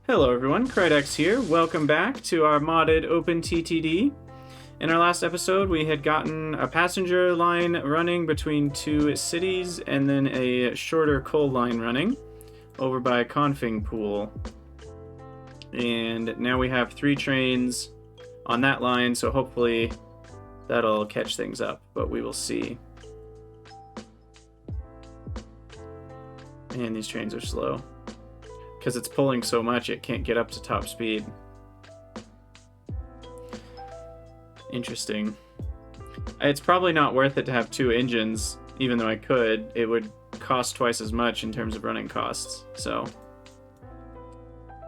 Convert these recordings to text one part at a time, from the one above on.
Hello everyone, Krydex here. Welcome back to our modded OpenTTD. In our last episode, we had gotten a passenger line running between two cities and then a shorter coal line running over by Config Pool. And now we have 3 trains on that line, so hopefully that'll catch things up, but we will see. And these trains are slow. Because it's pulling so much, it can't get up to top speed. Interesting. It's probably not worth it to have 2 engines, even though I could. It would cost twice as much in terms of running costs, so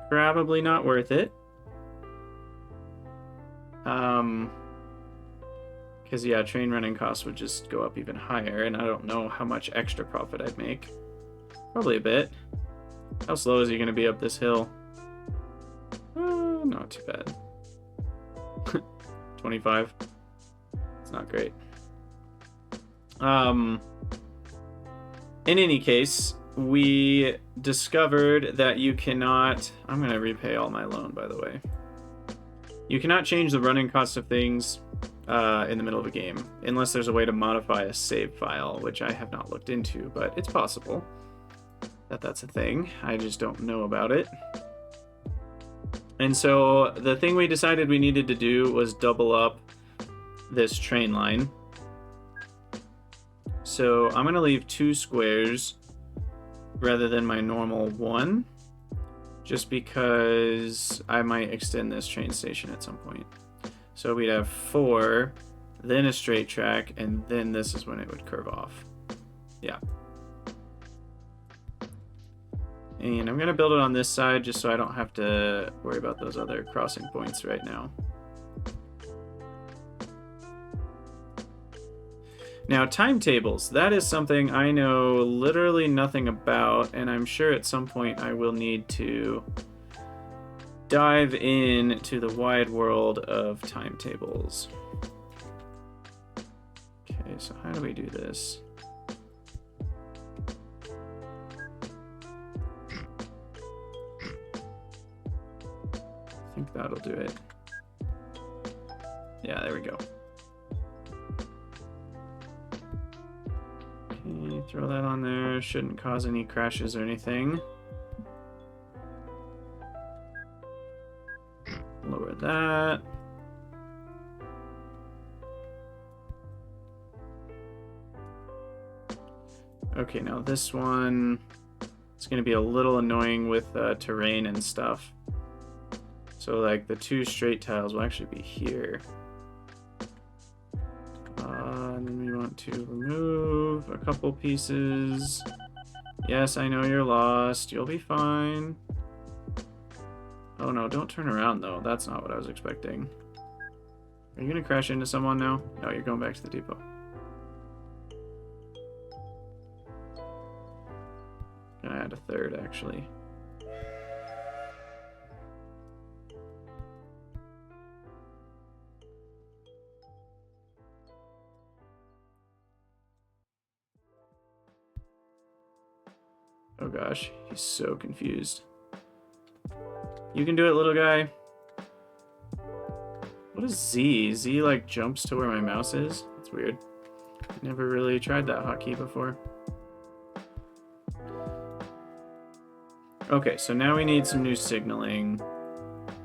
probably not worth it. Because yeah, train running costs would just go up even higher, and I don't know how much extra profit I'd make. Probably a bit. How slow is he going to be up this hill? Not too bad. 25. It's not great. In any case, we discovered that you cannot... I'm going to repay all my loan, by the way. You cannot change the running cost of things in the middle of a game, unless there's a way to modify a save file, which I have not looked into, but it's possible. That's a thing. I just don't know about it. And so the thing we decided we needed to do was double up this train line. So I'm going to leave 2 squares rather than my normal 1, just because I might extend this train station at some point. So we'd have 4, then a straight track, and then this is when it would curve off. Yeah. And I'm going to build it on this side just so I don't have to worry about those other crossing points right now. Now, timetables. That is something I know literally nothing about, and I'm sure at some point I will need to dive into the wide world of timetables. Okay, so how do we do this? I think that'll do it. Yeah, there we go. Okay, throw that on there. Shouldn't cause any crashes or anything. Lower that. Okay, now this one, it's going to be a little annoying with terrain and stuff. So like the 2 straight tiles will actually be here. And then we want to remove a couple pieces. Yes, I know you're lost. You'll be fine. Oh no, don't turn around though. That's not what I was expecting. Are you gonna crash into someone now? No, you're going back to the depot. Gonna add a 3rd actually. Oh gosh, he's so confused. You can do it, little guy. What is Z? Z like jumps to where my mouse is? That's weird. Never really tried that hotkey before. Okay, so now we need some new signaling.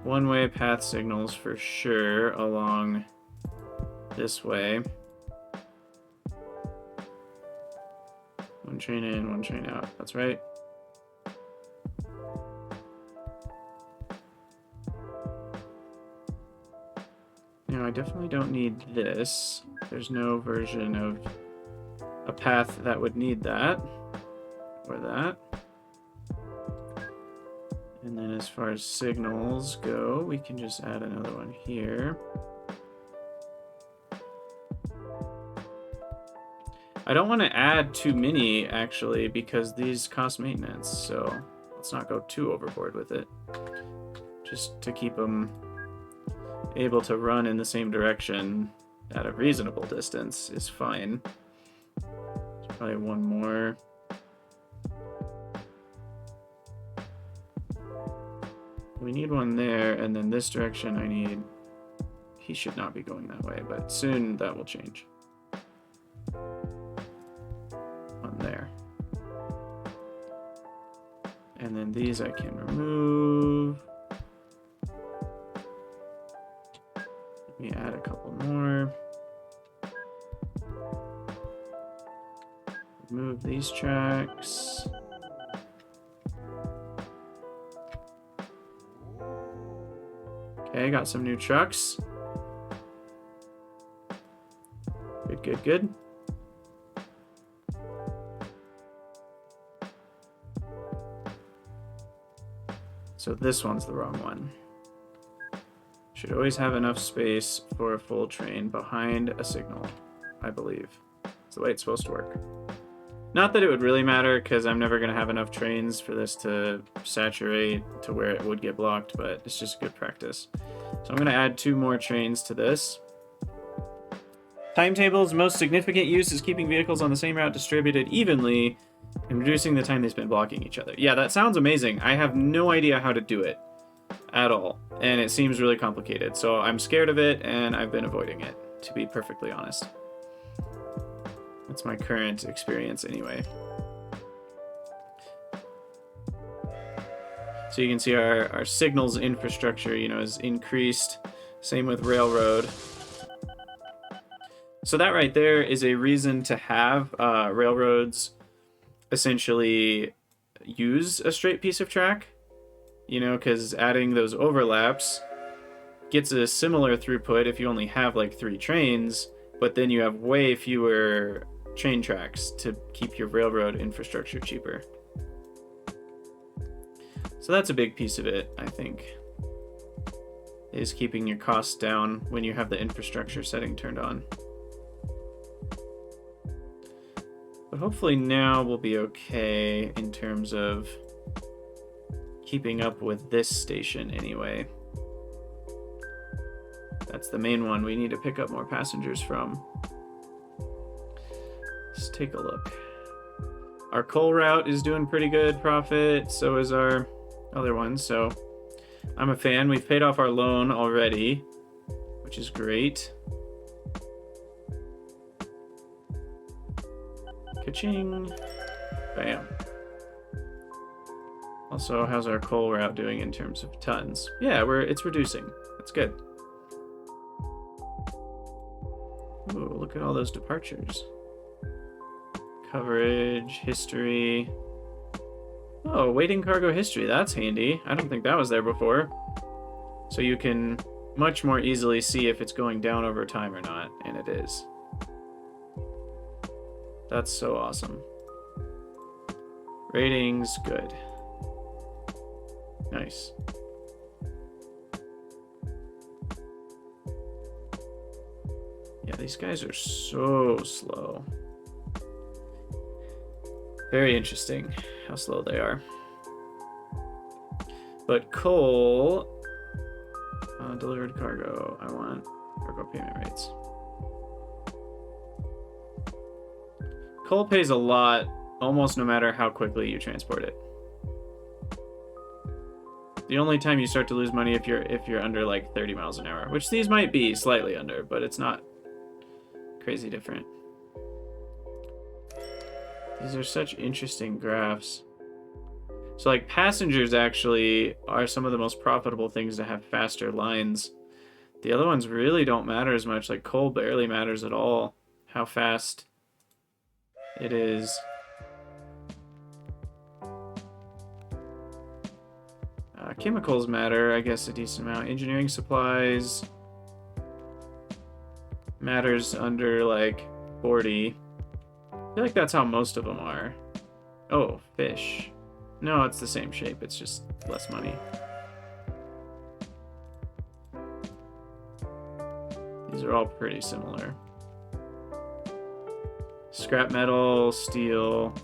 One-way path signals for sure along this way. 1 train in, 1 train out. That's right. Now, I definitely don't need this. There's no version of a path that would need that. Or that. And then as far as signals go, we can just add another one here. I don't want to add too many, actually, because these cost maintenance, so let's not go too overboard with it. Just to keep them able to run in the same direction at a reasonable distance is fine. There's probably one more. We need one there, and then this direction I need... He should not be going that way, but soon that will change. One there. And then these I can remove. Let me add a couple more. Move these tracks. Okay, got some new trucks. Good, good, good. So this one's the wrong one. Should always have enough space for a full train behind a signal, I believe. It's the way it's supposed to work. Not that it would really matter, because I'm never going to have enough trains for this to saturate to where it would get blocked, but it's just good practice. So I'm going to add 2 more trains to this. Timetable's most significant use is keeping vehicles on the same route distributed evenly and reducing the time they spend blocking each other. Yeah, that sounds amazing. I have no idea how to do it at all, and it seems really complicated. So I'm scared of it, and I've been avoiding it, to be perfectly honest. That's my current experience anyway. So you can see our signals infrastructure, you know, is increased. Same with railroad. So that right there is a reason to have railroads essentially use a straight piece of track, you know, because adding those overlaps gets a similar throughput if you only have like 3 trains, but then you have way fewer train tracks to keep your railroad infrastructure cheaper. So that's a big piece of it, I think, is keeping your costs down when you have the infrastructure setting turned on. But hopefully now we'll be okay in terms of keeping up with this station anyway. That's the main one we need to pick up more passengers from. Let's take a look. Our coal route is doing pretty good profit, so is our other one, so I'm a fan. We've paid off our loan already, which is great. Ka-ching. Bam. Also, how's our coal route doing in terms of tons? Yeah, it's reducing. That's good. Ooh, look at all those departures. Coverage, history. Oh, waiting cargo history. That's handy. I don't think that was there before. So you can much more easily see if it's going down over time or not, and it is. That's so awesome. Ratings, good. Nice. Yeah, these guys are so slow. Very interesting how slow they are. But coal, delivered cargo, I want cargo payment rates. Coal pays a lot, almost no matter how quickly you transport it. The only time you start to lose money if you're under like 30 miles an hour, which these might be slightly under, but it's not crazy different. These are such interesting graphs. So like passengers actually are some of the most profitable things to have faster lines. The other ones really don't matter as much. Like coal barely matters at all, how fast it is. Chemicals matter, I guess, a decent amount. Engineering supplies matters under like 40. I feel like that's how most of them are. Oh, fish. No, it's the same shape. It's just less money. These are all pretty similar. Scrap metal, steel.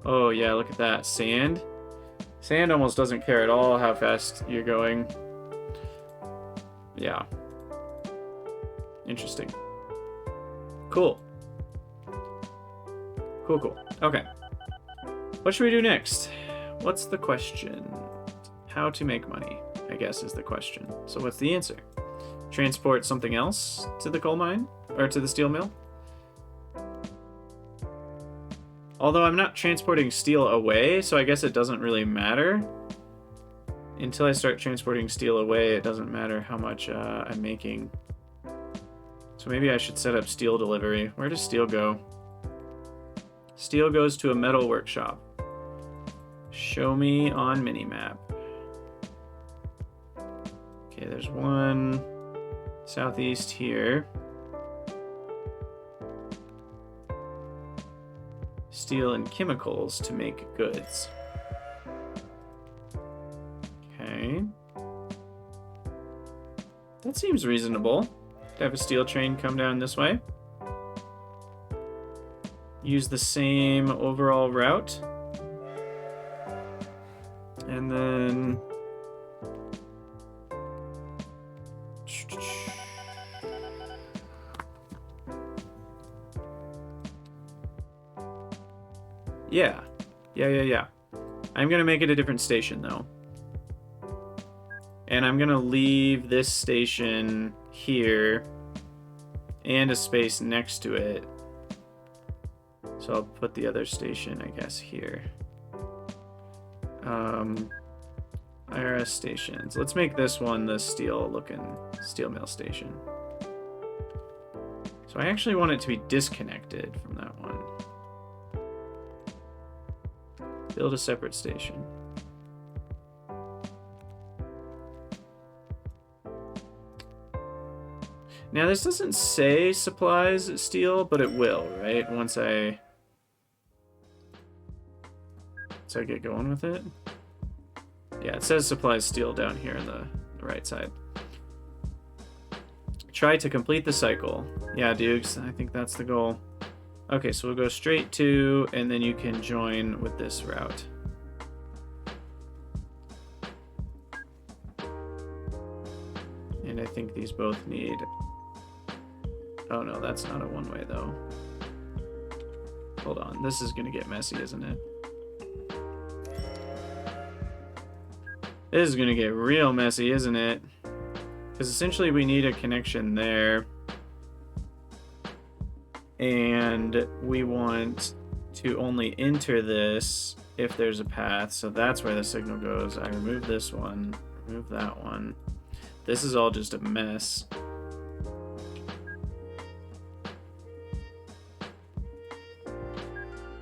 Oh yeah, look at that. Sand. Sand almost doesn't care at all how fast you're going. Yeah. Interesting. Cool. Cool, cool. Okay. What should we do next? What's the question? How to make money. I guess is the question. So what's the answer? Transport something else to the coal mine? Or to the steel mill? Although I'm not transporting steel away, so I guess it doesn't really matter. Until I start transporting steel away, it doesn't matter how much I'm making. So maybe I should set up steel delivery. Where does steel go? Steel goes to a metal workshop. Show me on minimap. Okay, there's one southeast here. Steel and chemicals to make goods. Okay. That seems reasonable. To have a steel train come down this way. Use the same overall route. And then... Yeah. I'm gonna make it a different station, though. And I'm gonna leave this station here and a space next to it. So I'll put the other station, I guess, here. IRS stations. Let's make this one the steel-looking steel mill station. So I actually want it to be disconnected from that one. Build a separate station. Now this doesn't say supplies steel, but it will, right? Once I get going with it. Yeah, it says supplies steel down here on the right side. Try to complete the cycle. Yeah, Dukes, I think that's the goal. Okay, so we'll go straight to, and then you can join with this route. And I think these both need... Oh no, that's not a one-way though. Hold on, this is gonna get messy, isn't it? This is gonna get real messy, isn't it? Because essentially we need a connection there. And we want to only enter this if there's a path. So that's where the signal goes. I remove this one, remove that one. This is all just a mess.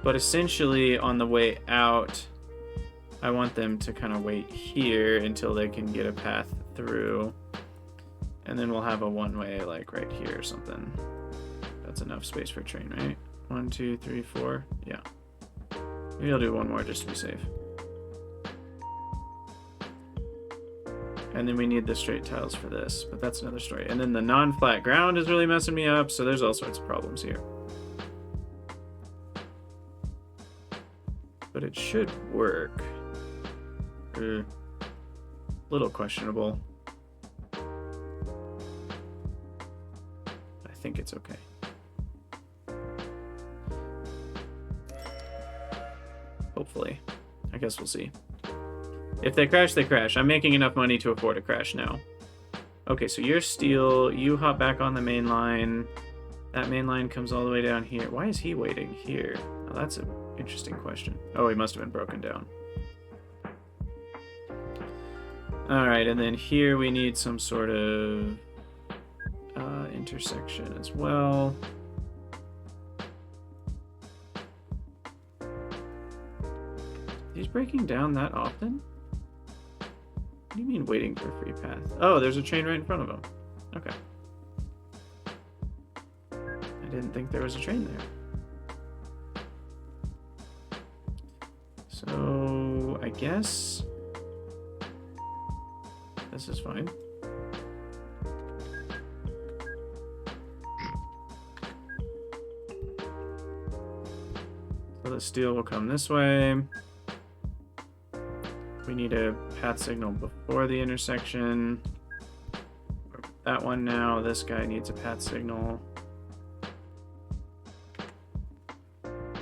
But essentially on the way out, I want them to kind of wait here until they can get a path through. And then we'll have a one-way like right here or something. That's enough space for a train, right? 1, 2, 3, 4. Yeah. Maybe I'll do one more just to be safe. And then we need the straight tiles for this, but that's another story. And then the non-flat ground is really messing me up, so there's all sorts of problems here. But it should work. Little questionable. I think it's okay. Hopefully. I guess we'll see. If they crash, they crash. I'm making enough money to afford a crash now. Okay, so you're steel. You hop back on the main line. That main line comes all the way down here. Why is he waiting here? Oh, that's an interesting question. Oh, he must have been broken down. Alright, and then here we need some sort of intersection as well. He's breaking down that often? What do you mean waiting for a free path? Oh, there's a train right in front of him. Okay. I didn't think there was a train there. So, I guess this is fine. So the steel will come this way. We need a path signal before the intersection. That one now. This guy needs a path signal.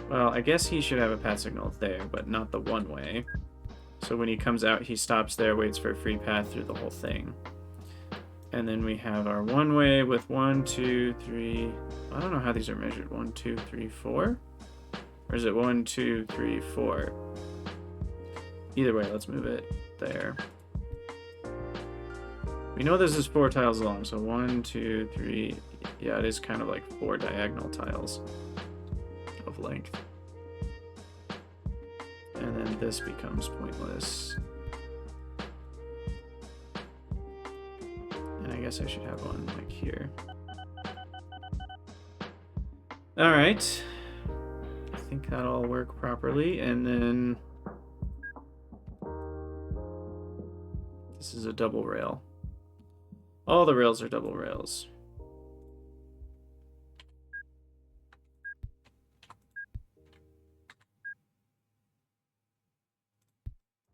Well, I guess he should have a path signal there, but not the one way. So So when he comes out, he stops there, waits for a free path through the whole thing. And then we have our one-way with 1, 2, 3. I don't know how these are measured. 1, 2, 3, 4? Or is it 1, 2, 3, 4? Either way, let's move it there. We know this is 4 tiles long, so 1, 2, 3. Yeah, it is kind of like 4 diagonal tiles of length. And then this becomes pointless. And I guess I should have one like here. All right. I think that'll work properly. And then this is a double rail. All the rails are double rails.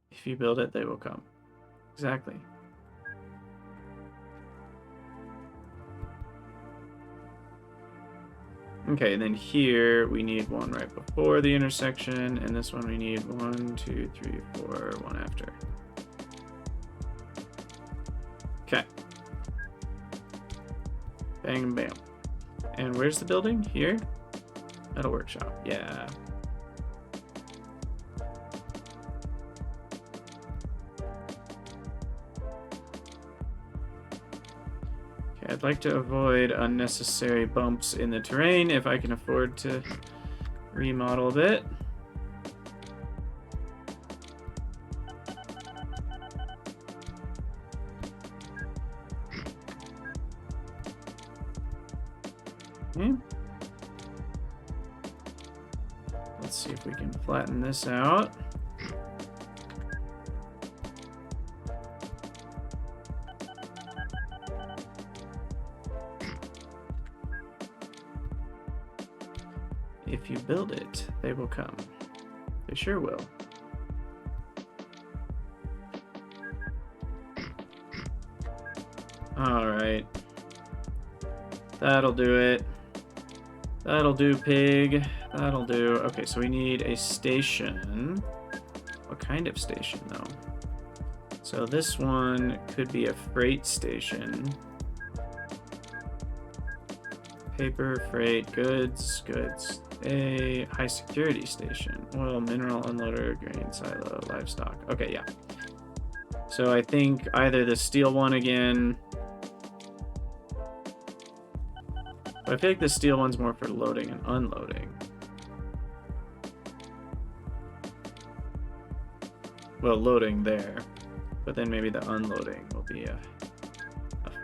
If you build it, they will come. Exactly. Okay, and then here we need one right before the intersection, and this one we need 1, 2, 3, 4, one after. Okay. Bang, bam. And where's the building? Here? Metal workshop. Yeah. I'd like to avoid unnecessary bumps in the terrain if I can afford to remodel a bit. Okay. Let's see if we can flatten this out. If you build it, they will come. They sure will. All right. That'll do it. That'll do, pig. That'll do. Okay, so we need a station. What kind of station, though? So this one could be a freight station. Paper, freight, goods, goods. A high security station. Oil, mineral unloader, grain silo, livestock. Okay, yeah. So I think either the steel one again. But I feel like the steel one's more for loading and unloading. Well, loading there. But then maybe the unloading will be a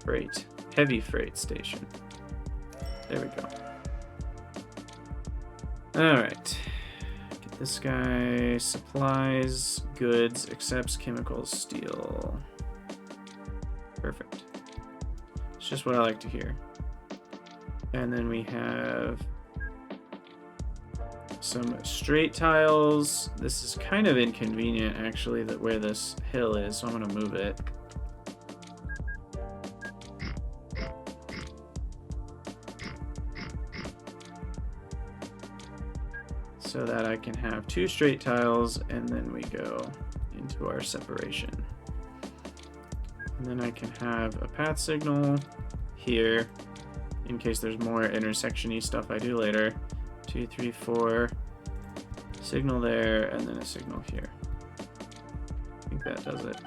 freight, heavy freight station. There we go. Alright. Get this guy. Supplies, goods, accepts chemicals, steel. Perfect. It's just what I like to hear. And then we have some straight tiles. This is kind of inconvenient, actually, that where this hill is, so I'm going to move it. So that I can have 2 straight tiles, and then we go into our separation. And then I can have a path signal here, in case there's more intersection-y stuff I do later. 2, 3, 4. Signal there, and then a signal here. I think that does it.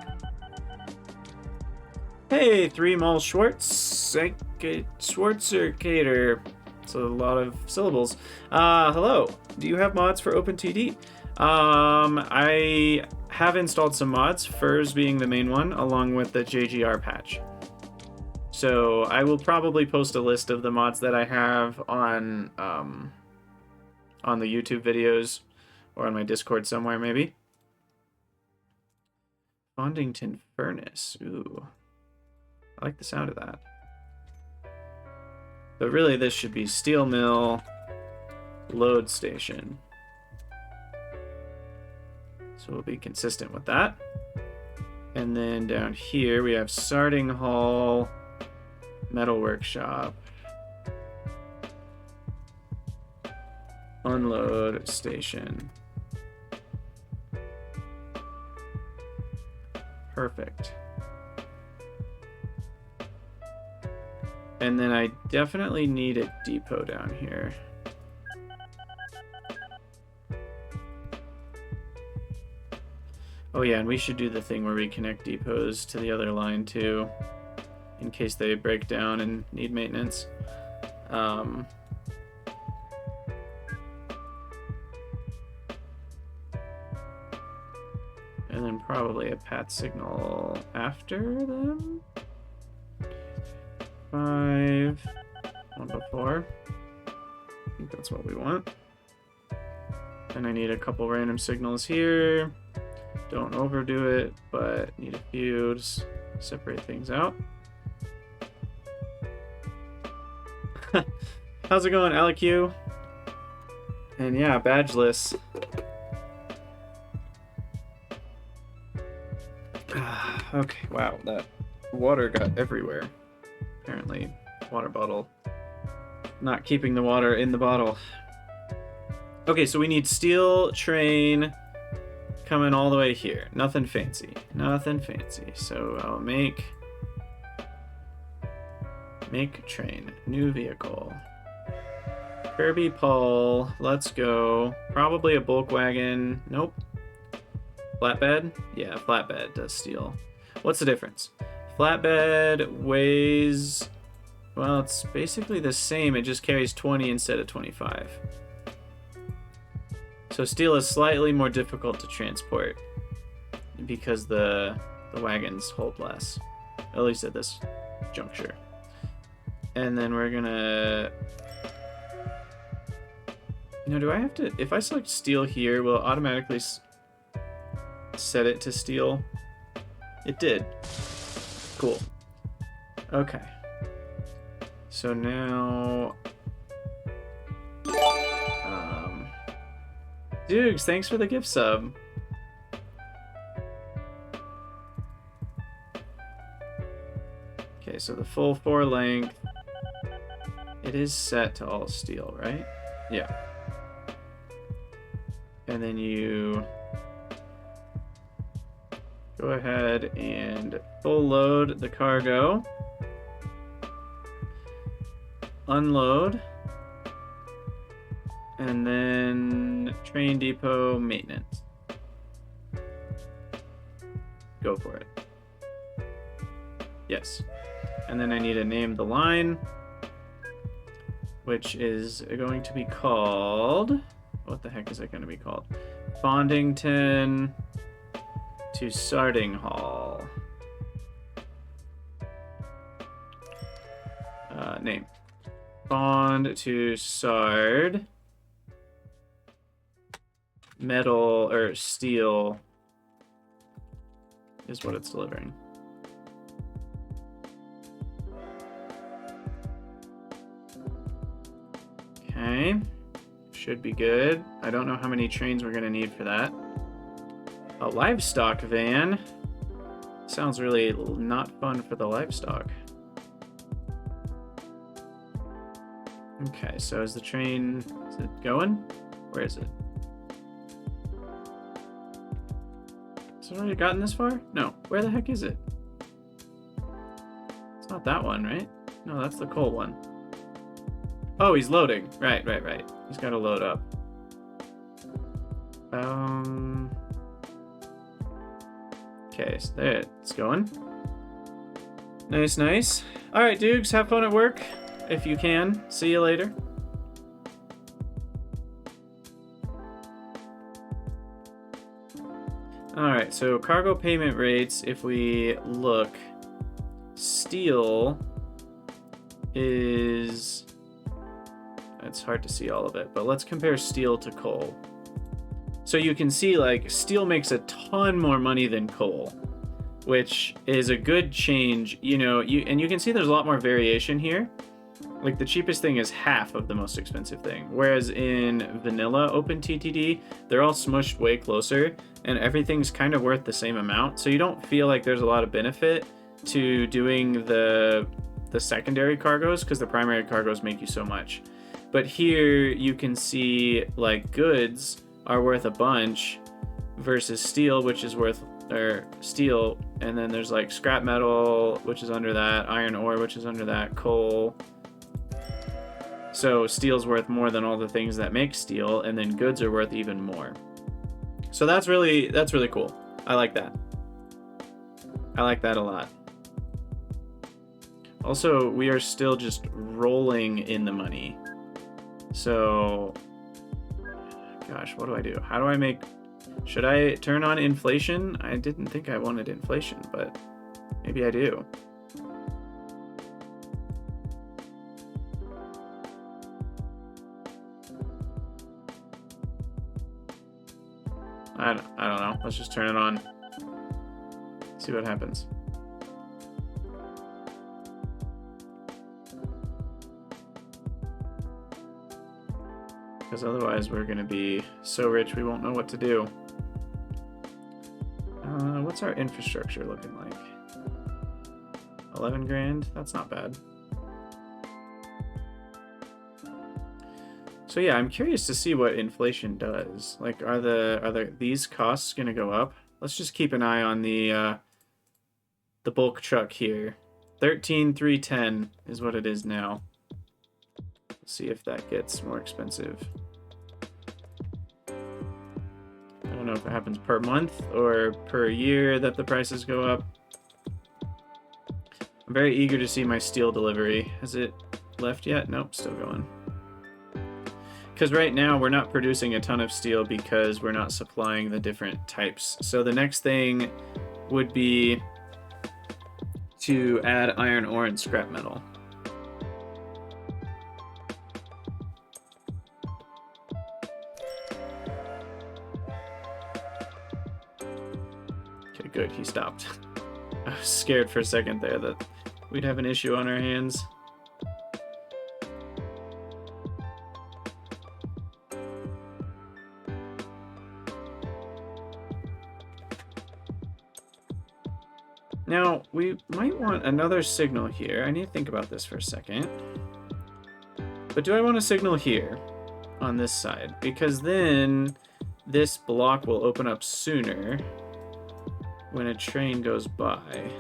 Hey, 3 Mall Schwarzer-Cater. It's a lot of syllables. Hello. Do you have mods for OpenTTD? I have installed some mods, FIRS being the main one, along with the JGR patch. So I will probably post a list of the mods that I have on the YouTube videos or on my Discord somewhere, maybe. Fondington Furnace. Ooh. I like the sound of that. But really, this should be steel mill, load station. So we'll be consistent with that. And then down here, we have starting hall, metal workshop, unload station. Perfect. And then I definitely need a depot down here. Oh yeah, and we should do the thing where we connect depots to the other line too, in case they break down and need maintenance. And then probably a path signal after them. 5, 1 before. I think that's what we want. And I need a couple random signals here. Don't overdo it, but need a few to separate things out. How's it going, LQ? And yeah, badgeless. Okay, wow, that water got everywhere. Apparently, water bottle not keeping the water in the bottle. Okay, so we need steel train coming all the way here. Nothing fancy. Nothing fancy. So I'll make train. New vehicle. Kirby Paul. Let's go. Probably a bulk wagon. Nope. Flatbed? Yeah, flatbed does steel. What's the difference? Flatbed weighs... Well, it's basically the same. It just carries 20 instead of 25. So steel is slightly more difficult to transport because the wagons hold less, at least at this juncture. And then we're gonna... do I have to... If I select steel here, will it automatically set it to steel? It did. Cool. Okay. So now... Dukes, thanks for the gift sub. Okay, so the full 4 length. It is set to all steel, right? Yeah. And then you go ahead and full load the cargo. Unload. And then train depot maintenance. Go for it. Yes. And then I need to name the line, which is going to be called... What the heck is it going to be called? Fondington to Sardinghall. Name. Fond to Sard. Metal or steel is what it's delivering. Okay, should be good. I don't know how many trains we're gonna need for that. A livestock van sounds really not fun for the livestock. Okay, so is the train, is it going? Where is it? Has it already gotten this far? No. Where the heck is it? It's not that one, right? No, that's the coal one. Oh, he's loading. Right. He's got to load up. Okay, so there it's going. Nice. All right, Dukes, have fun at work if you can. See you later. Alright, so cargo payment rates, if we look, steel is... It's hard to see all of it, but let's compare steel to coal. So you can see, like, steel makes a ton more money than coal, which is a good change, and you can see there's a lot more variation here. Like, the cheapest thing is half of the most expensive thing, whereas in vanilla OpenTTD, they're all smushed way closer, and everything's kind of worth the same amount, so you don't feel like there's a lot of benefit to doing the secondary cargoes, because the primary cargoes make you so much. But here, you can see, like, goods are worth a bunch, versus steel, which is worth or steel, and then there's like scrap metal, which is under that, iron ore, which is under that, coal. So steel's worth more than all the things that make steel, and then goods are worth even more. So that's really cool. I like that. I like that a lot. Also, we are still just rolling in the money. So, gosh, what do I do? How do I make... Should I turn on inflation? I didn't think I wanted inflation, but maybe I do. I don't know. Let's just turn it on. See what happens. Because otherwise we're going to be so rich we won't know what to do. What's our infrastructure looking like? 11 grand? That's not bad. So yeah, I'm curious to see what inflation does. Like, are these costs going to go up? Let's just keep an eye on the bulk truck here. 13,310 is what it is now. Let's see if that gets more expensive. I don't know if it happens per month or per year that the prices go up. I'm very eager to see my steel delivery. Has it left yet? Nope, still going. Because right now we're not producing a ton of steel because we're not supplying the different types. So the next thing would be to add iron ore and scrap metal. Okay, good, he stopped. I was scared for a second there that we'd have an issue on our hands. Now, we might want another signal here. I need to think about this for a second. But do I want a signal here on this side? Because then this block will open up sooner when a train goes by.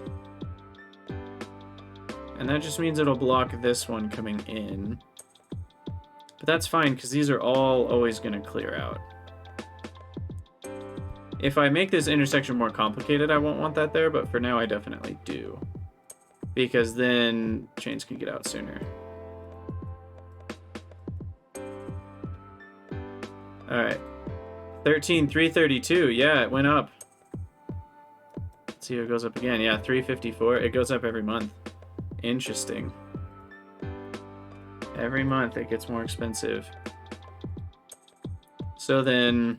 And that just means it'll block this one coming in. But that's fine, because these are all always going to clear out. If I make this intersection more complicated, I won't want that there, but for now I definitely do. Because then trains can get out sooner. Alright. 13,332. Yeah, it went up. Let's see if it goes up again. Yeah, 354. It goes up every month. Interesting. Every month it gets more expensive. So then...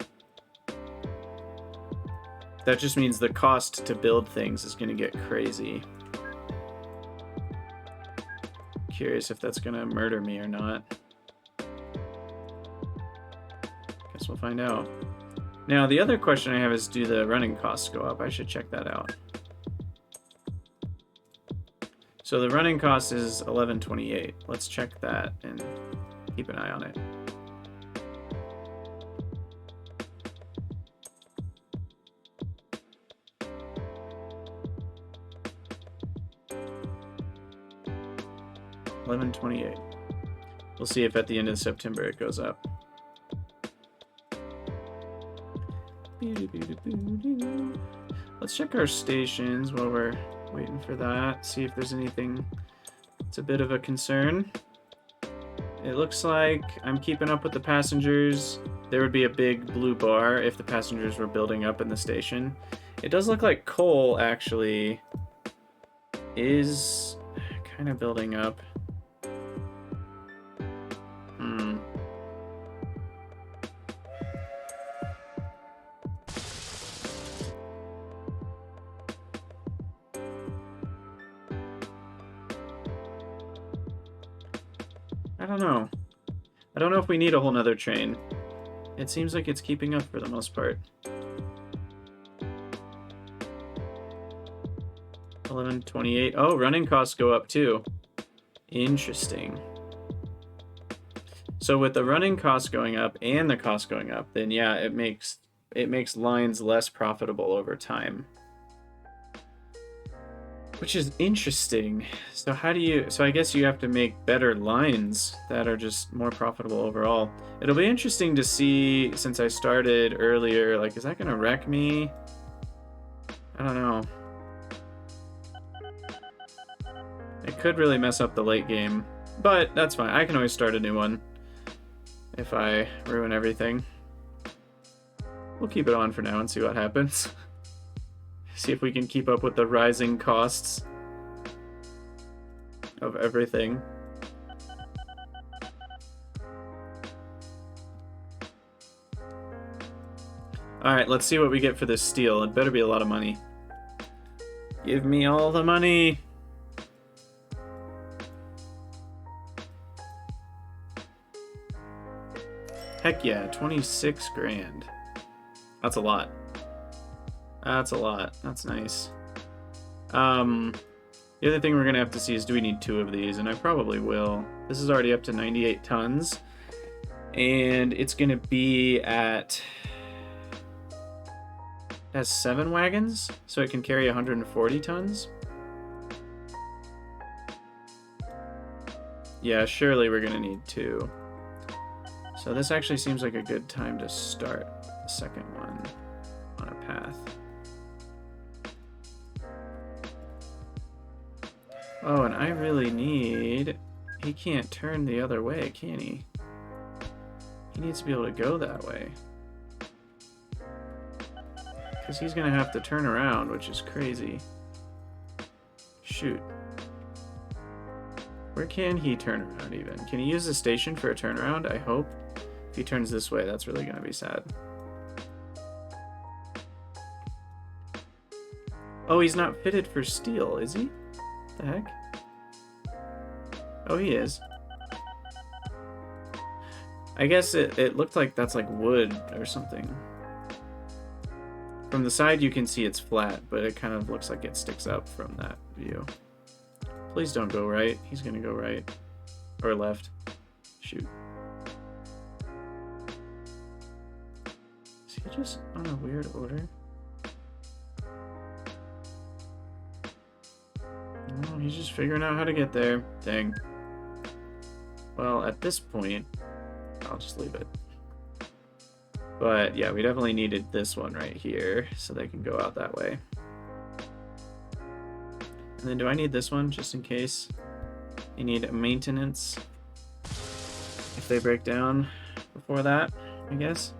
that just means the cost to build things is going to get crazy. Curious if that's going to murder me or not. Guess we'll find out. Now, the other question I have is, do the running costs go up? I should check that out. So the running cost is 1128. Let's check that and keep an eye on it. $11.28. We'll see if at the end of September it goes up. Let's check our stations while we're waiting for that. See if there's anything that's a bit of a concern. It looks like I'm keeping up with the passengers. There would be a big blue bar if the passengers were building up in the station. It does look like coal actually is kind of building up. I don't know. I don't know if we need a whole nother train. It seems like it's keeping up for the most part. 11.28. Oh, running costs go up too. Interesting. So with the running costs going up and the cost going up, then yeah, it makes it makes lines less profitable over time. Which is interesting. So how do you... So I guess you have to make better lines that are just more profitable overall. It'll be interesting to see, since I started earlier, like, is that going to wreck me? I don't know. It could really mess up the late game. But that's fine. I can always start a new one if I ruin everything. We'll keep it on for now and see what happens. See if we can keep up with the rising costs of everything. Alright, let's see what we get for this steel. It better be a lot of money. Give me all the money! Heck yeah, 26 grand. That's a lot. That's a lot. That's nice. The other thing we're going to have to see is, do we need 2 of these? And I probably will. This is already up to 98 tons. And it's going to be at... It has 7 wagons, so it can carry 140 tons. Yeah, surely we're going to need 2. So this actually seems like a good time to start the second one on a path. Oh, and I really need... He can't turn the other way, can he? He needs to be able to go that way. Because he's going to have to turn around, which is crazy. Shoot. Where can he turn around even? Can he use the station for a turnaround? I hope. If he turns this way, that's really going to be sad. Oh, he's not fitted for steel, is he? What the heck? Oh, he is. I guess it looked like that's like wood or something. From the side you can see it's flat, but it kind of looks like it sticks up from that view. Please don't go right. He's gonna go right. Or left. Shoot. Is he just on a weird order? Oh, he's just figuring out how to get there. Dang. Well, at this point, I'll just leave it. But yeah, we definitely needed this one right here so they can go out that way. And then do I need this one just in case? You need maintenance if they break down before that, I guess.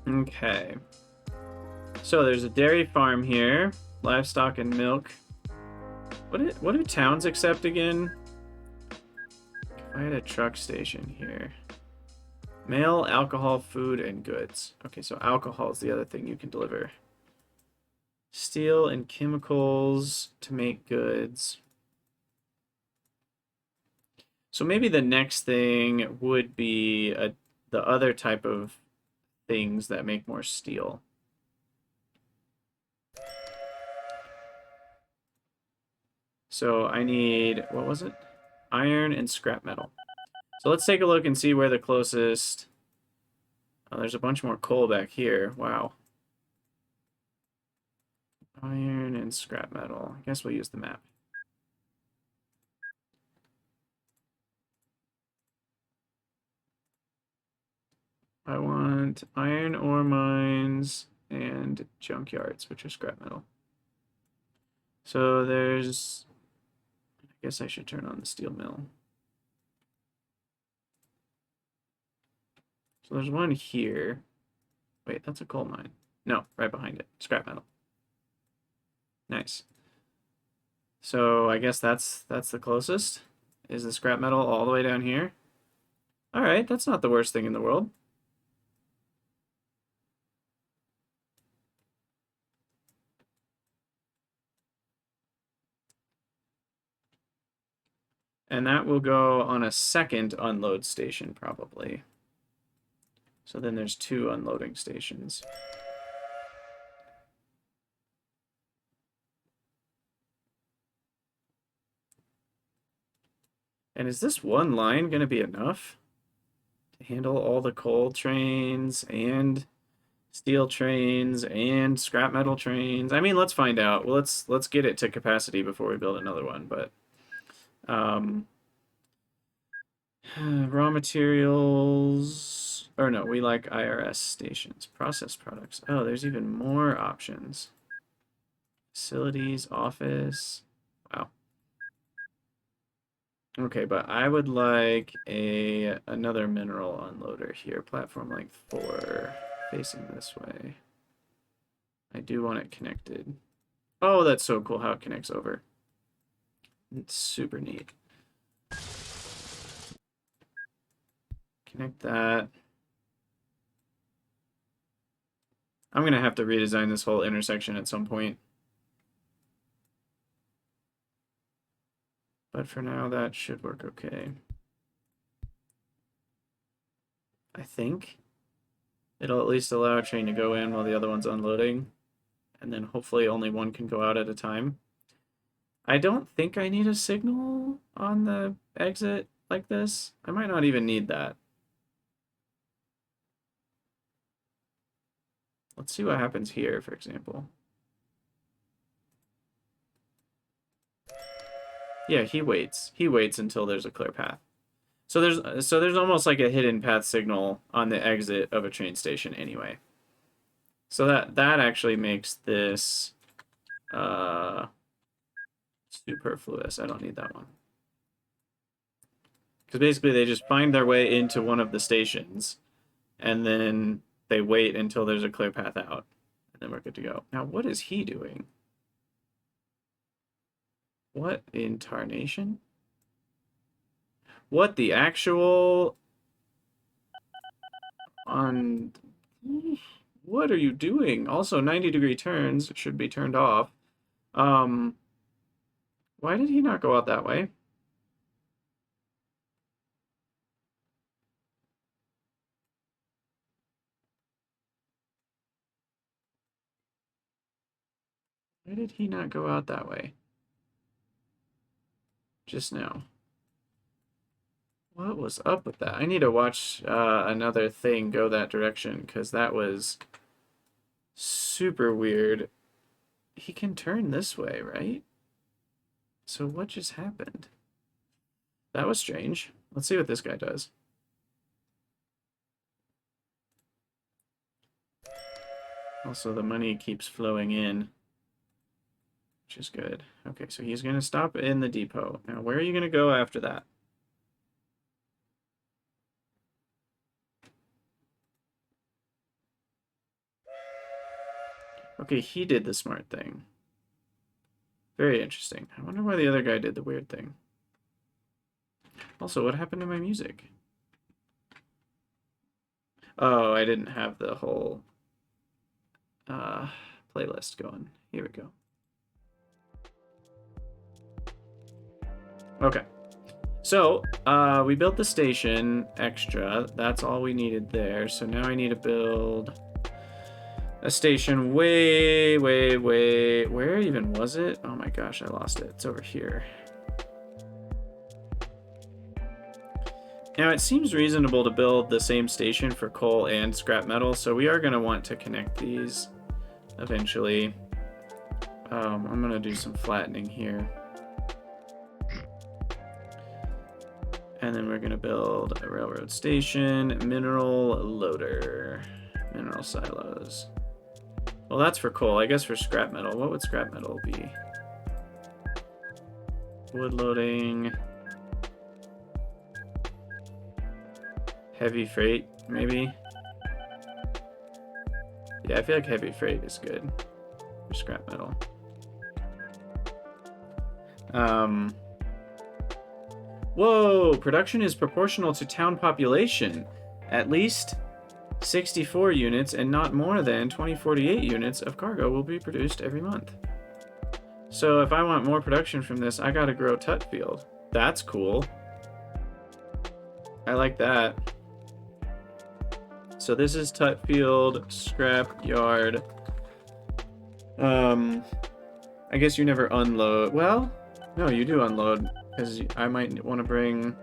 Okay. So there's a dairy farm here, livestock and milk. What do towns accept again? I had a truck station here. Mail, alcohol, food, and goods. Okay, so alcohol is the other thing you can deliver. Steel and chemicals to make goods. So maybe the next thing would be the other type of things that make more steel. So I need, what was it? Iron and scrap metal. So let's take a look and see where the closest... Oh, there's a bunch more coal back here. Wow. Iron and scrap metal. I guess we'll use the map. I want iron ore mines and junkyards, which are scrap metal. So there's... I guess I should turn on the steel mill. So there's one here. Wait, that's a coal mine. No, right behind it. Scrap metal. Nice. So I guess that's the closest. Is the scrap metal all the way down here? Alright, that's not the worst thing in the world. And that will go on a second unload station, probably. So then there's 2 unloading stations. And is this one line going to be enough to handle all the coal trains and steel trains and scrap metal trains? I mean, let's find out. Well, let's get it to capacity before we build another one. But raw materials, or no, we like IRS stations, process products. Oh, there's even more options. Facilities, office. Wow. Okay, but I would like another mineral unloader here. Platform length 4, facing this way. I do want it connected. Oh, that's so cool how it connects over. It's super neat. Connect that. I'm gonna have to redesign this whole intersection at some point. But for now, that should work okay. I think it'll at least allow a train to go in while the other one's unloading. And then hopefully only one can go out at a time. I don't think I need a signal on the exit like this. I might not even need that. Let's see what happens here, for example. Yeah, he waits. He waits until there's a clear path. So there's almost like a hidden path signal on the exit of a train station anyway. So that actually makes this superfluous. I don't need that one. Because basically they just find their way into one of the stations and then they wait until there's a clear path out. And then we're good to go. Now, what is he doing? What in tarnation? What the actual... on... What are you doing? Also, 90-degree turns should be turned off. Why did he not go out that way? Why did he not go out that way? Just now. What was up with that? I need to watch another thing go that direction, because that was super weird. He can turn this way, right? So what just happened? That was strange. Let's see what this guy does. Also, the money keeps flowing in, which is good. Okay, so he's going to stop in the depot. Now, where are you going to go after that? Okay, he did the smart thing. Very interesting. I wonder why the other guy did the weird thing. Also, what happened to my music? Oh, I didn't have the whole playlist going. Here we go. Okay. So, we built the station extra. That's all we needed there. So now I need to build a station way... Where even was it? Oh my gosh, I lost it. It's over here. Now, it seems reasonable to build the same station for coal and scrap metal, so we are going to want to connect these eventually. I'm going to do some flattening here. And then we're going to build a railroad station, mineral loader, mineral silos. Well, that's for coal. I guess for scrap metal. What would scrap metal be? Wood loading. Heavy freight, maybe? Yeah, I feel like heavy freight is good for scrap metal. Whoa! Production is proportional to town population. At least 64 units and not more than 2048 units of cargo will be produced every month. So if I want more production from this, I gotta grow Tut Field. That's cool. I like that. So this is Tut Field, scrap yard. I guess you never unload. Well, no, you do unload. Because I might want to bring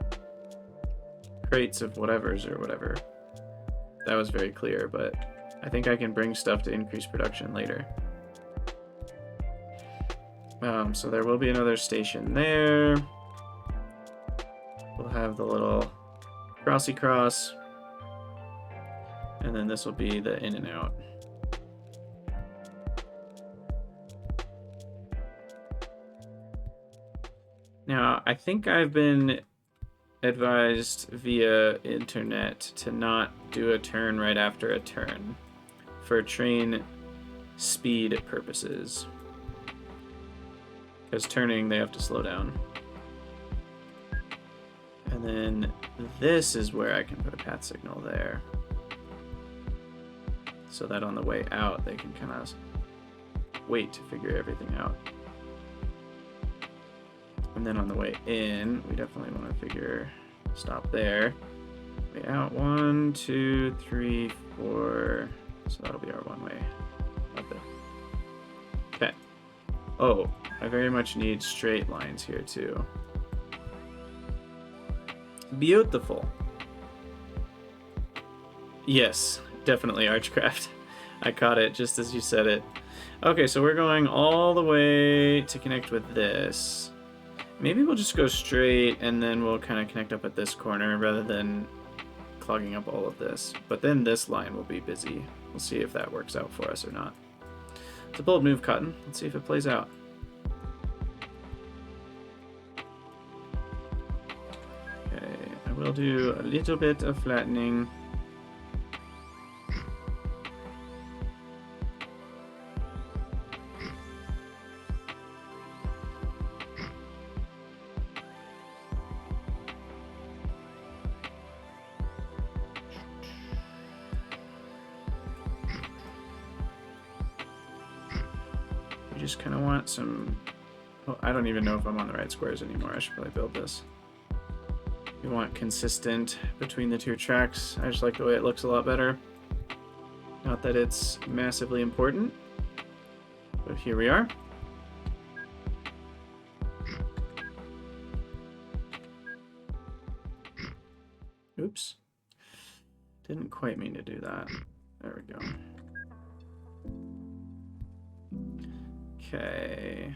crates of whatevers or whatever. That was very clear, but I think I can bring stuff to increase production later. So there will be another station there. We'll have the little crossy cross. And then this will be the in and out. Now, I think I've been advised via internet to not do a turn right after a turn for train speed purposes. Because turning, they have to slow down. And then this is where I can put a path signal there. So that on the way out, they can kind of wait to figure everything out. And then on the way in, we definitely want to figure, stop there. Way out, 1, 2, 3, 4. So that'll be our one way. Okay. Oh, I very much need straight lines here too. Beautiful. Yes, definitely Archcraft. I caught it just as you said it. Okay, so we're going all the way to connect with this. Maybe we'll just go straight and then we'll kind of connect up at this corner rather than clogging up all of this. But then this line will be busy. We'll see if that works out for us or not. It's a bold move, Cotton. Let's see if it plays out. Okay, I will do a little bit of flattening. Just kind of want some... Oh, I don't even know if I'm on the right squares anymore. I should probably build this. You want consistent between the two tracks. I just like the way it looks a lot better. Not that it's massively important, but here we are. Oops. Didn't quite mean to do that. There we go. Okay.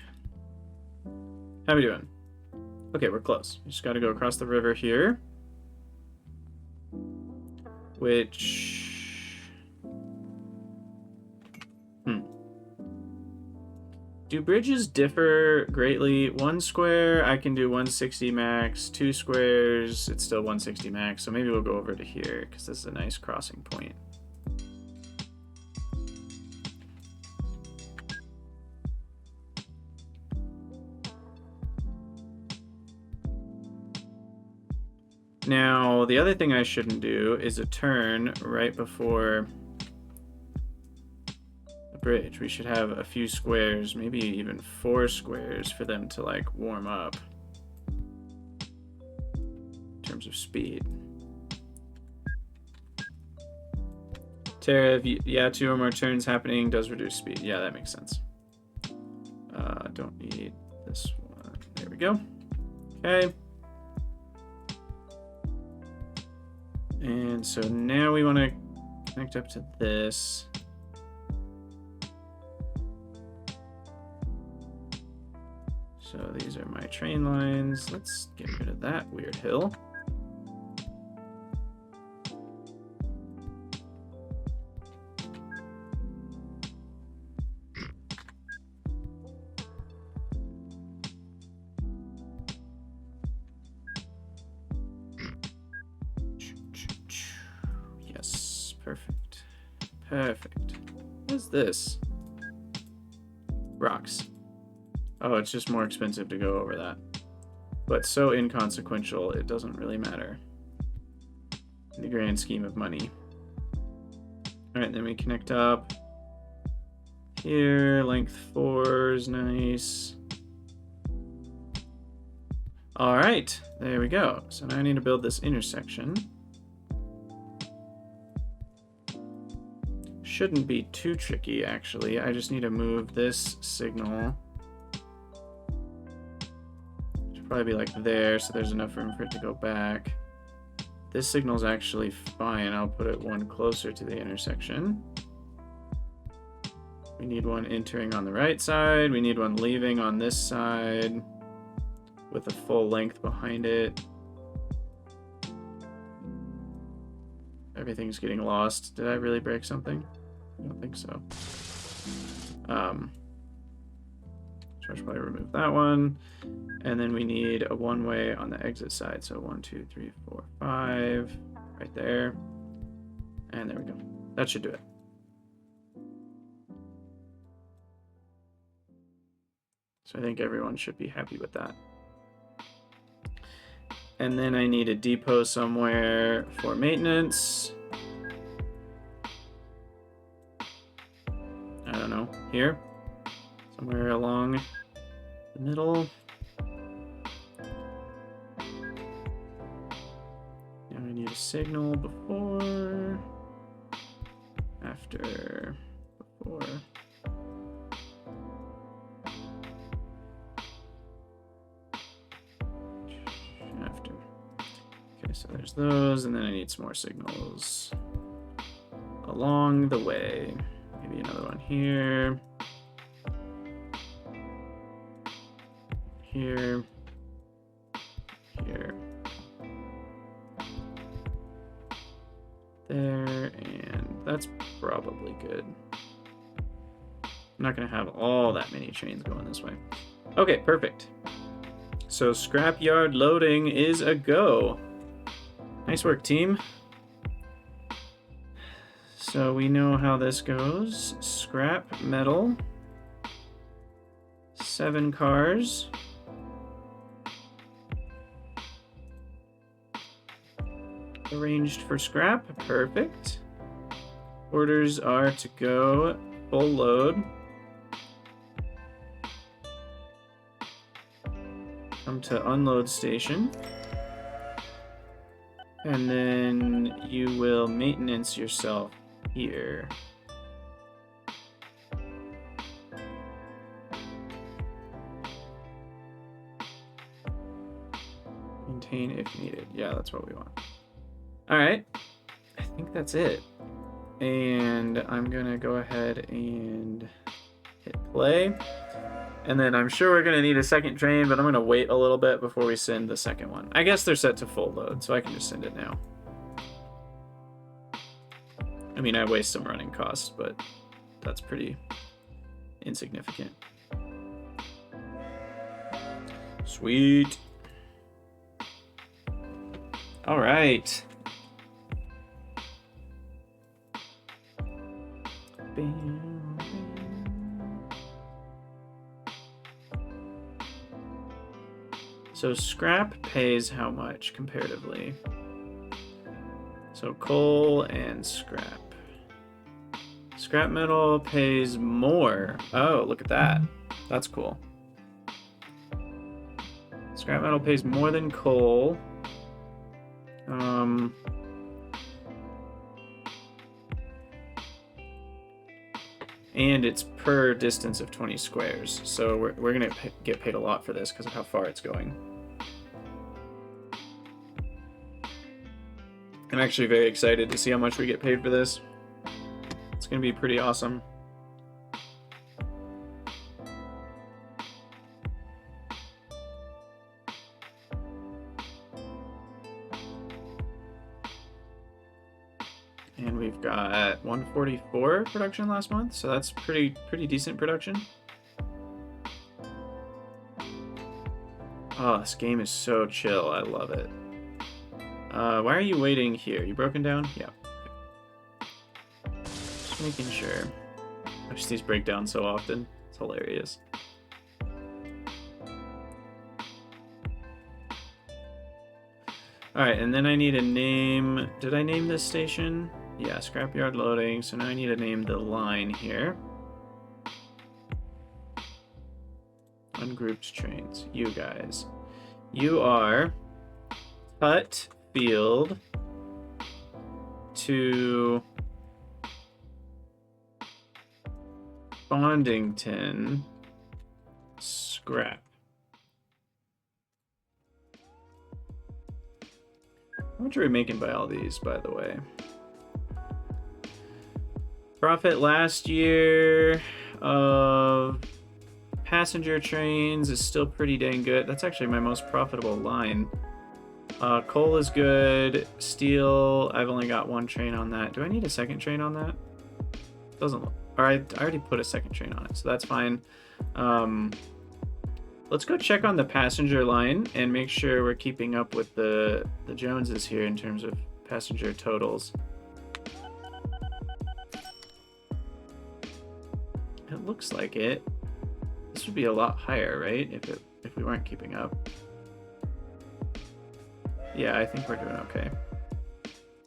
How we doing? Okay, we're close. We just got to go across the river here. Which... Do bridges differ greatly? 1 square, I can do 160 max. 2 squares, it's still 160 max. So maybe we'll go over to here, because this is a nice crossing point. Now, the other thing I shouldn't do is a turn right before a bridge. We should have a few squares, maybe even 4 squares for them to like warm up in terms of speed. Tara, yeah, 2 or more turns happening does reduce speed. Yeah, that makes sense. Don't need this one. There we go. Okay. And so now we want to connect up to this. So these are my train lines. Let's get rid of that weird hill. Perfect. Perfect. What's this? Rocks. Oh, it's just more expensive to go over that. But so inconsequential, it doesn't really matter in the grand scheme of money. Alright, then we connect up. Here, length 4 is nice. Alright, there we go. So now I need to build this intersection. Shouldn't be too tricky, actually. I just need to move this signal. Should probably be like there, so there's enough room for it to go back. This signal's actually fine. I'll put it one closer to the intersection. We need one entering on the right side. We need one leaving on this side with a full length behind it. Everything's getting lost. Did I really break something? I don't think so. So I should probably remove that one. And then we need a one-way on the exit side. So 1, 2, 3, 4, 5, right there. And there we go. That should do it. So I think everyone should be happy with that. And then I need a depot somewhere for maintenance. I don't know, here? Somewhere along the middle. Now I need a signal before, after, before. After. Okay, so there's those, and then I need some more signals along the way. Maybe another one here. Here. Here. There, and that's probably good. I'm not going to have all that many trains going this way. Okay, perfect. So scrapyard loading is a go. Nice work, team. So we know how this goes. Scrap metal. 7 cars. Arranged for scrap. Perfect. Orders are to go full load. Come to unload station. And then you will maintenance yourself here. Maintain if needed. Yeah, that's what we want. All right, I think that's it. And I'm gonna go ahead and hit play. And then I'm sure we're gonna need a second train, but I'm gonna wait a little bit before we send the second one. I guess they're set to full load, so I can just send it now. I mean, I waste some running costs, but that's pretty insignificant. Sweet. All right. So scrap pays how much comparatively? So coal and scrap. Scrap metal pays more. Oh, look at that. That's cool. Scrap metal pays more than coal. And it's per distance of 20 squares. So we're going to get paid a lot for this because of how far it's going. I'm actually very excited to see how much we get paid for this. It's going to be pretty awesome. And we've got 144 production last month, so that's pretty decent production. Oh, this game is so chill. I love it. Why are you waiting here? You broken down? Yeah. Okay. Just making sure. I just these break down so often. It's hilarious. Alright, and then I need a name. Did I name this station? Yeah, scrapyard loading. So now I need to name the line here. Ungrouped trains. You guys. You are Tutfield to Bondington scrap. How much are we making by all these, by the way? Profit last year of passenger trains is still pretty dang good. That's actually my most profitable line. Coal is good. Steel, I've only got one train on that. Do I need a second train on that? Doesn't look. Alright, I already put a second train on it, so that's fine. Let's go check on the passenger line and make sure we're keeping up with the Joneses here in terms of passenger totals. It looks like it. This would be a lot higher, right? If we weren't keeping up. Yeah, I think we're doing okay.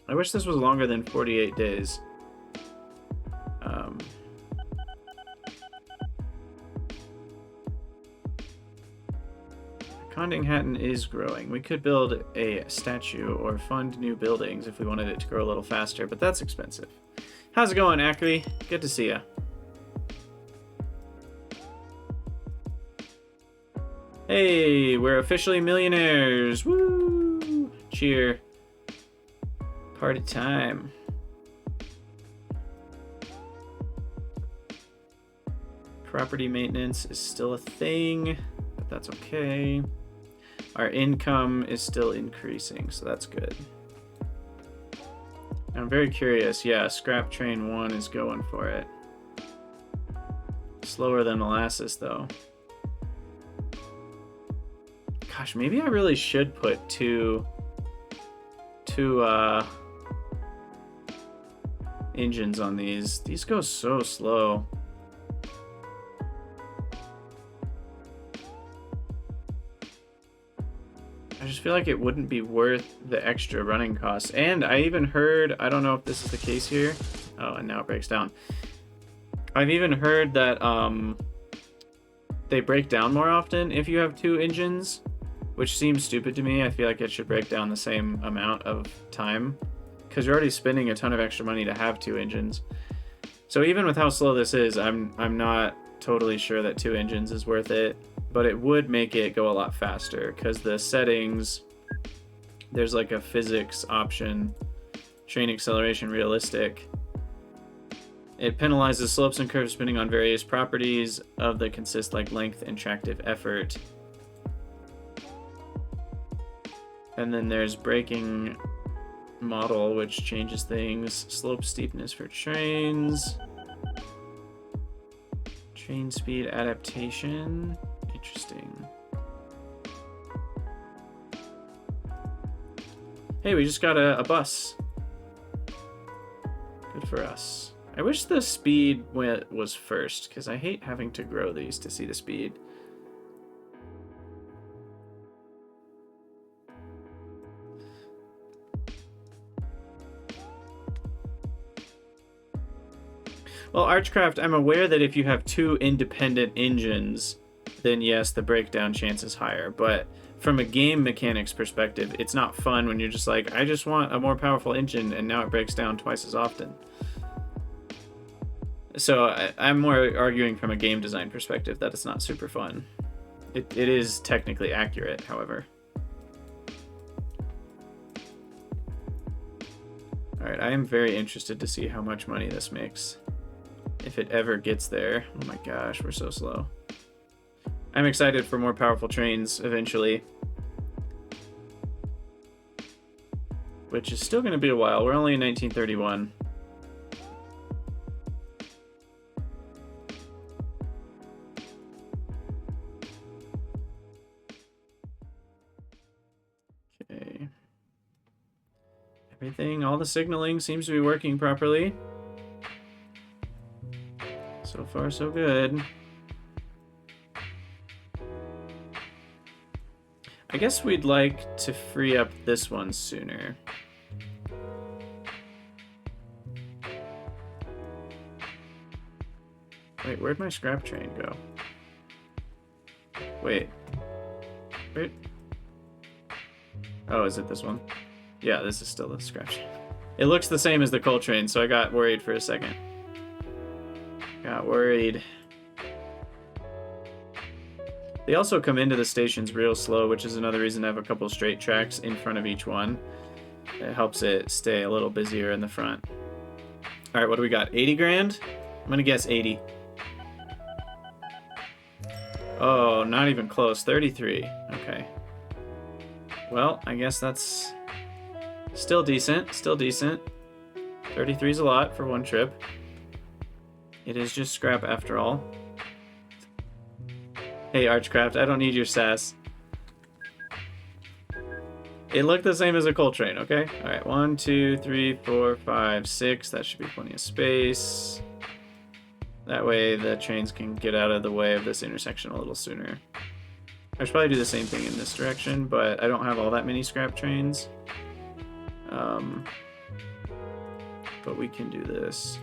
I wish this was longer than 48 days. Condinghattan is growing. We could build a statue or fund new buildings if we wanted it to grow a little faster, but that's expensive. How's it going, Ackley? Good to see ya. Hey, we're officially millionaires. Woo! Cheer. Party time. Property maintenance is still a thing, but that's okay. Our income is still increasing, so that's good. I'm very curious. Yeah, Scrap Train 1 is going for it. Slower than molasses, though. Gosh, maybe I really should put two engines on these. These go so slow. I just feel like it wouldn't be worth the extra running costs. And I even heard, I don't know if this is the case here. Oh, and now it breaks down. I've even heard that they break down more often if you have two engines, which seems stupid to me. I feel like it should break down the same amount of time because you're already spending a ton of extra money to have two engines. So even with how slow this is, I'm not totally sure that two engines is worth it. But it would make it go a lot faster because the settings, there's like a physics option, train acceleration realistic. It penalizes slopes and curves depending on various properties of the consist like length and tractive effort. And then there's braking model, which changes things. Slope steepness for trains. Train speed adaptation. Interesting. Hey, we just got a bus. Good for us. I wish the speed was first, because I hate having to grow these to see the speed. Well, Archcraft, I'm aware that if you have two independent engines, then yes, the breakdown chance is higher. But from a game mechanics perspective, it's not fun when you're just like, I just want a more powerful engine, and now it breaks down twice as often. So I'm more arguing from a game design perspective that it's not super fun. It is technically accurate, however. Alright, I am very interested to see how much money this makes. If it ever gets there. Oh my gosh, we're so slow. I'm excited for more powerful trains eventually. Which is still going to be a while. We're only in 1931. Okay. Everything, all the signaling seems to be working properly. So far, so good. I guess we'd like to free up this one sooner. Wait, where'd my scrap train go? Wait. Wait. Oh, is it this one? Yeah, this is still the scrap train. It looks the same as the coal train, so I got worried for a second. Got worried. They also come into the stations real slow, which is another reason I have a couple straight tracks in front of each one. It helps it stay a little busier in the front. All right, what do we got? 80 grand? I'm gonna guess 80. Oh, not even close. 33. Okay. Well, I guess that's still decent. Still decent. 33 is a lot for one trip. It is just scrap after all. Hey, Archcraft, I don't need your sass. It looked the same as a coal train, okay? All right, 1, 2, 3, 4, 5, 6. That should be plenty of space. That way the trains can get out of the way of this intersection a little sooner. I should probably do the same thing in this direction, but I don't have all that many scrap trains. But we can do this.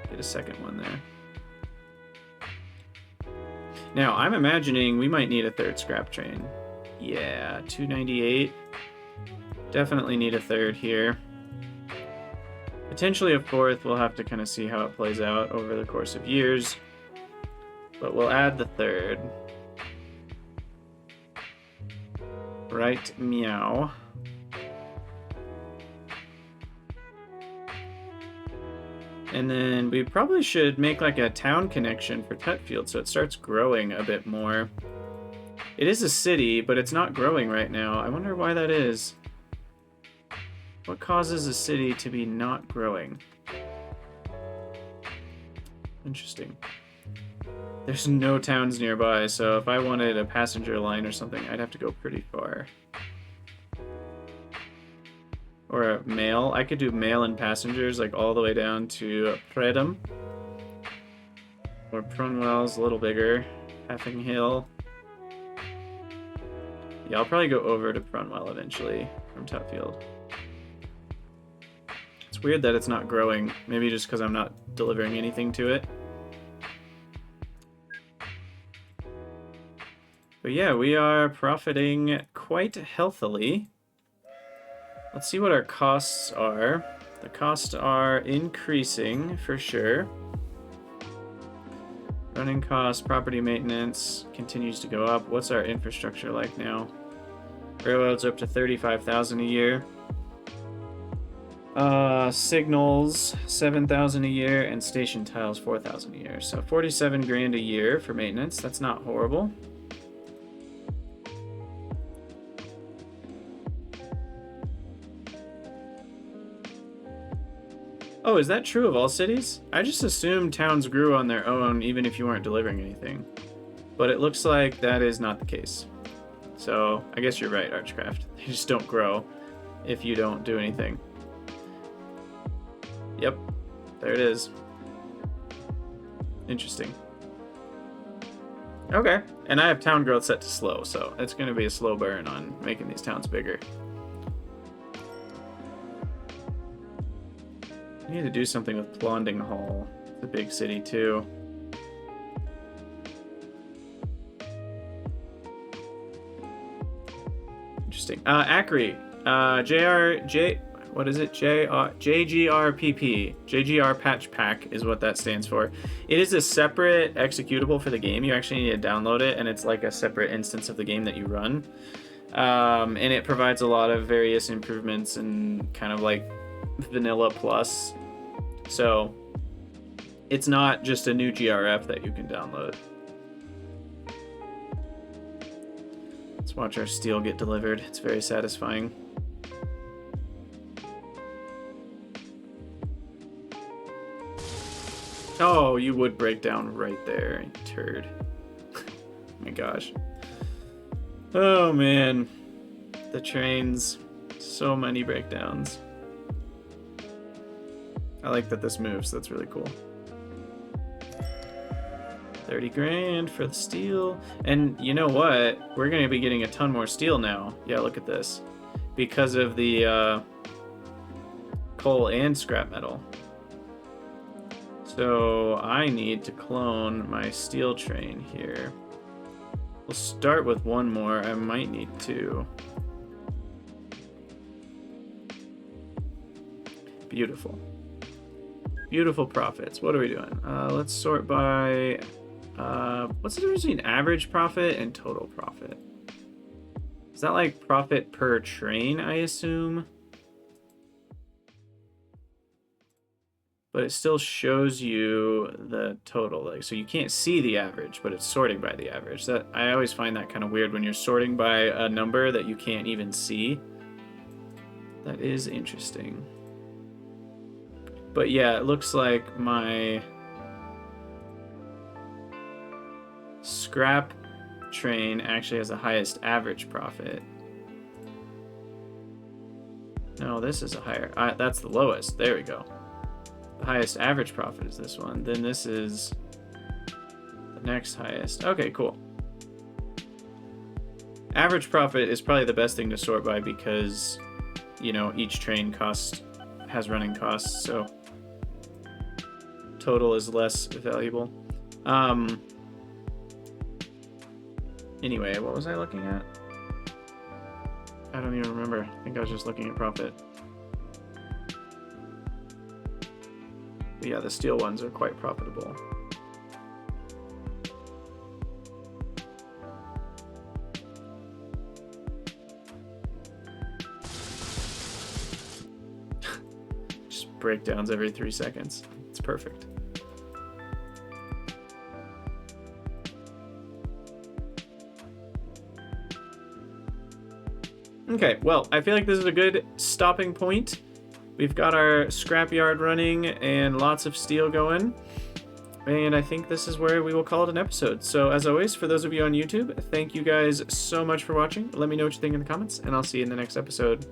Get a second one there. Now, I'm imagining we might need a third scrap train. Yeah, 298. Definitely need a third here. Potentially a fourth. We'll have to kind of see how it plays out over the course of years. But we'll add the third. Right, meow. And then we probably should make like a town connection for Tutfield so it starts growing a bit more. It is a city, but it's not growing right now. I wonder why that is. What causes a city to be not growing? Interesting. There's no towns nearby, so if I wanted a passenger line or something, I'd have to go pretty far. Or a mail. I could do mail and passengers, like all the way down to Predum. Or Prunwell's a little bigger. Heffing Hill. Yeah, I'll probably go over to Prunwell eventually from Tutfield. It's weird that it's not growing. Maybe just because I'm not delivering anything to it. But yeah, we are profiting quite healthily. Let's see what our costs are. The costs are increasing for sure. Running costs, property maintenance continues to go up. What's our infrastructure like now? Railroads are up to 35,000 a year. Signals 7,000 a year, and station tiles 4,000 a year. So 47 grand a year for maintenance. That's not horrible. Oh, is that true of all cities? I just assumed towns grew on their own even if you weren't delivering anything. But it looks like that is not the case. So I guess you're right, Archcraft. They just don't grow if you don't do anything. Yep, there it is. Interesting. Okay, and I have town growth set to slow, so it's going to be a slow burn on making these towns bigger. I need to do something with Plonding Hall. It's a big city too. Interesting. Acri. What is it? JGRPP. JGR Patch Pack is what that stands for. It is a separate executable for the game. You actually need to download it, and it's like a separate instance of the game that you run. And it provides a lot of various improvements and kind of like vanilla plus. So it's not just a new GRF that you can download. Let's watch our steel get delivered. It's very satisfying. Oh, you would break down right there, you turd. Oh my gosh. Oh man. The trains. So many breakdowns. I like that this moves. That's really cool. 30 grand for the steel. And you know what? We're going to be getting a ton more steel now. Yeah, look at this. Because of the coal and scrap metal. So I need to clone my steel train here. We'll start with one more. I might need two. Beautiful. Beautiful profits. What are we doing? Let's sort by... what's the difference between average profit and total profit? Is that like profit per train, I assume? but it still shows you the total. Like, so you can't see the average, but it's sorting by the average. That I always find that kind of weird when you're sorting by a number that you can't even see. That is interesting. But yeah, it looks like my scrap train actually has the highest average profit. No, this is a higher. That's the lowest. There we go. The highest average profit is this one. Then this is the next highest. Okay, cool. Average profit is probably the best thing to sort by because, you know, each train has running costs, so total is less valuable. Anyway, what was I looking at? I don't even remember. I think I was just looking at profit. But yeah, the steel ones are quite profitable. Just breakdowns every 3 seconds. It's perfect. Okay, well, I feel like this is a good stopping point. We've got our scrapyard running and lots of steel going. And I think this is where we will call it an episode. So as always, for those of you on YouTube, thank you guys so much for watching. Let me know what you think in the comments, and I'll see you in the next episode.